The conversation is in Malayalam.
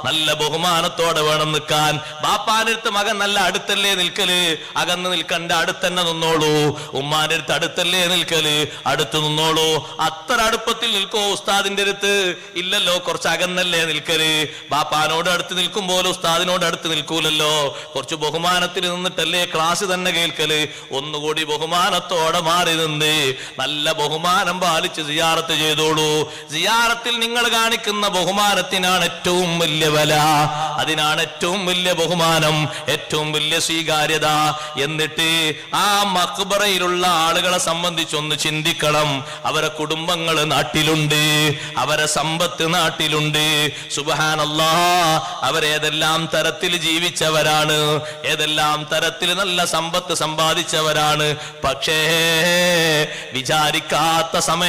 നല്ല ബഹുമാനത്തോടെ വേണം നിൽക്കാൻ. ബാപ്പാനടുത്ത് മകൻ നല്ല അടുത്തല്ലേ നിൽക്കല്, അകന്ന് നിൽക്കണ്ട, അടുത്തന്നെ നിന്നോളൂ. ഉമ്മാനടുത്ത് അടുത്തല്ലേ നിൽക്കല്, അടുത്ത് നിന്നോളൂ. അത്ര അടുപ്പത്തിൽ നിൽക്കോ ഉസ്താദിന്റെ അടുത്ത്? ഇല്ലല്ലോ, കുറച്ച് അകന്നല്ലേ നിൽക്കല്. ബാപ്പാനോട് അടുത്ത് നിൽക്കുമ്പോൾ ഉസ്താദിനോട് അടുത്ത് നിൽക്കൂലല്ലോ. കുറച്ച് ബഹുമാനത്തിൽ നിന്നിട്ടല്ലേ ക്ലാസ് തന്നെ കേൾക്കല്. ഒന്നുകൂടി ബഹുമാനത്തോടെ മാറി നിന്ന് നല്ല ബഹുമാനം പാലിച്ച് സിയാറത്ത് ചെയ്തോളൂ. സിയാറത്തിൽ നിങ്ങൾ കാണിക്കുന്ന ബഹുമാനത്തിനാണ് ഏറ്റവും വലിയ വില, അതിനാണ് ഏറ്റവും വലിയ ബഹുമാനം, ഏറ്റവും വലിയ സ്വീകാര്യത. എന്നിട്ട് ആ മഖ്ബറയിലുള്ള ആളുകളെ സംബന്ധിച്ചൊന്ന് ചിന്തിക്കണം. അവരെ കുടുംബങ്ങൾ നാട്ടിലുണ്ട്, അവരെ സമ്പത്ത് നാട്ടിലുണ്ട്. സുബ്ഹാനല്ലാഹ്, അവരേതെല്ലാം തരത്തിൽ ജീവിച്ചവരാണ്, ഏതെല്ലാം തരത്തിൽ നല്ല സമ്പത്ത് സമ്പാദിച്ചവരാണ്. പക്ഷേ വിചാരിക്കാത്ത സമയം